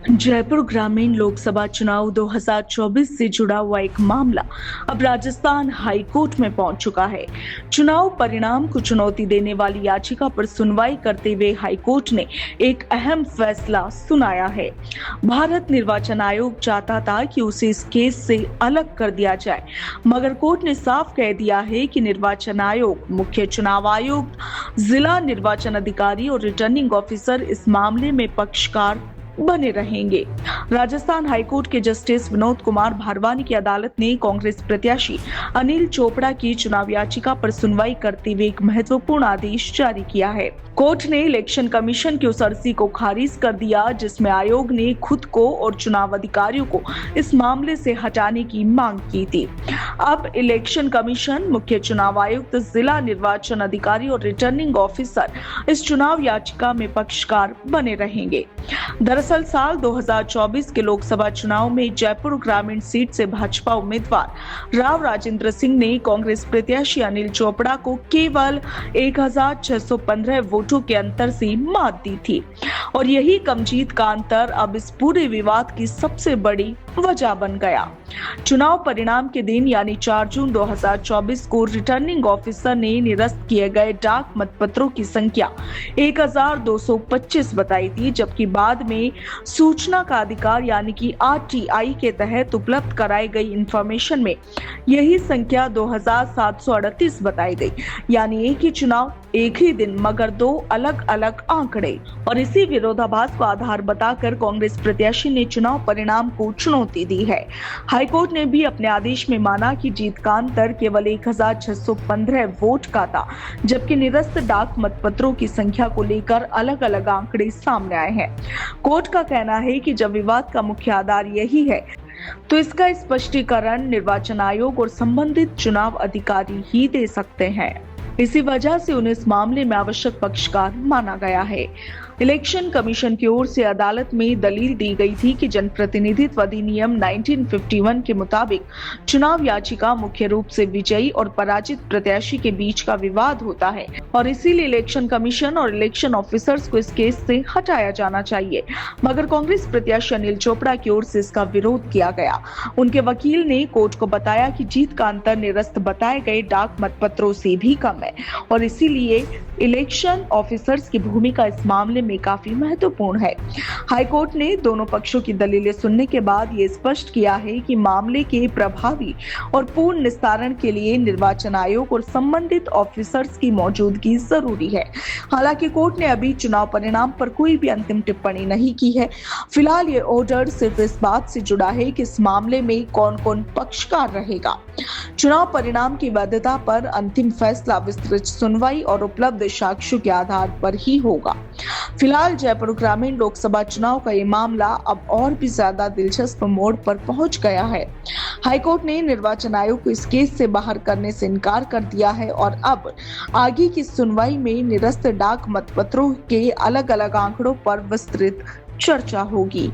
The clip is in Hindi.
जयपुर ग्रामीण लोकसभा चुनाव 2024 से जुड़ा हुआ एक मामला अब राजस्थान हाई कोर्ट में पहुंच चुका है। चुनाव परिणाम को चुनौती देने वाली याचिका पर सुनवाई करते हुए हाई कोर्ट ने एक अहम फैसला सुनाया है। भारत निर्वाचन आयोग चाहता था कि उसे इस केस से अलग कर दिया जाए, मगर कोर्ट ने साफ कह दिया है कि निर्वाचन आयोग, मुख्य चुनाव आयुक्त, जिला निर्वाचन अधिकारी और रिटर्निंग ऑफिसर इस मामले में पक्षकार बने रहेंगे। राजस्थान हाईकोर्ट के जस्टिस विनोद कुमार भारवानी की अदालत ने कांग्रेस प्रत्याशी अनिल चोपड़ा की चुनाव याचिका पर सुनवाई करते हुए एक महत्वपूर्ण आदेश जारी किया है। कोर्ट ने इलेक्शन कमीशन की उस अर्जी को खारिज कर दिया जिसमें आयोग ने खुद को और चुनाव अधिकारियों को इस मामले से हटाने की मांग की थी। अब इलेक्शन कमीशन, मुख्य चुनाव आयुक्त, जिला निर्वाचन अधिकारी और रिटर्निंग ऑफिसर इस चुनाव याचिका में पक्षकार बने रहेंगे। दरअसल साल 2024 के लोकसभा चुनाव में जयपुर ग्रामीण सीट से भाजपा उम्मीदवार राव राजेंद्र सिंह ने कांग्रेस प्रत्याशी अनिल चोपड़ा को केवल 1615 वोटों के अंतर से मात दी थी और यही कम जीत का अंतर अब इस पूरे विवाद की सबसे बड़ी वजह बन गया। चुनाव परिणाम के दिन यानी 4 जून 2024 को रिटर्निंग ऑफिसर ने निरस्त किए गए डाक मतपत्रों की संख्या 1225 बताई थी, जबकि बाद में सूचना का अधिकार यानी कि आरटीआई के तहत उपलब्ध कराई गई इंफॉर्मेशन में यही संख्या 2738 बताई गई। यानी एक ही चुनाव, एक ही दिन, मगर दो अलग अलग आंकड़े। और इसी विरोधाभास को आधार बताकर कांग्रेस प्रत्याशी ने चुनाव परिणाम को चुनौती दी है। हाईकोर्ट ने भी अपने आदेश में माना कि जीत का अंतर केवल 1615 वोट का था, जबकि निरस्त डाक मतपत्रों की संख्या को लेकर अलग अलग आंकड़े सामने आए हैं। कोर्ट का कहना है कि जब विवाद का मुख्य आधार यही है तो इसका स्पष्टीकरण निर्वाचन आयोग और संबंधित चुनाव अधिकारी ही दे सकते हैं। इसी वजह से उन्हें इस मामले में आवश्यक पक्षकार माना गया है। इलेक्शन कमीशन की ओर से अदालत में दलील दी गई थी कि जनप्रतिनिधित्व अधिनियम 1951 के मुताबिक चुनाव याचिका मुख्य रूप से विजयी और पराजित प्रत्याशी के बीच का विवाद होता है और इसीलिए इलेक्शन कमीशन और इलेक्शन ऑफिसर्स को इस केस से हटाया जाना चाहिए। मगर कांग्रेस प्रत्याशी अनिल चोपड़ा की ओर से इसका विरोध किया गया। उनके वकील ने कोर्ट को बताया कि जीत का अंतर निरस्त बताए गए डाक मतपत्रों से भी कम है और इसीलिए इलेक्शन ऑफिसर्स की भूमिका इस मामले में काफी महत्वपूर्ण है। हाईकोर्ट ने दोनों पक्षों की दलीलें सुनने के बाद ये स्पष्ट किया है कि मामले के प्रभावी और पूर्ण निस्तारण के लिए निर्वाचन आयोग और संबंधित ऑफिसर्स की मौजूदगी जरूरी है। हालांकि कोर्ट ने अभी चुनाव परिणाम पर कोई भी अंतिम टिप्पणी नहीं की है। फिलहाल ये ऑर्डर सिर्फ इस बात से जुड़ा है कि इस मामले में कौन कौन पक्षकार रहेगा। चुनाव परिणाम की वैधता पर अंतिम फैसला विस्तृत सुनवाई और उपलब्ध साक्ष्यों के आधार पर ही होगा। फिलहाल जयपुर ग्रामीण लोकसभा चुनाव का ये मामला अब और भी ज्यादा दिलचस्प मोड़ पर पहुंच गया है। हाईकोर्ट ने निर्वाचन आयोग को इस केस से बाहर करने से इनकार कर दिया है और अब आगे की सुनवाई में निरस्त डाक मतपत्रों के अलग अलग आंकड़ों पर विस्तृत चर्चा होगी।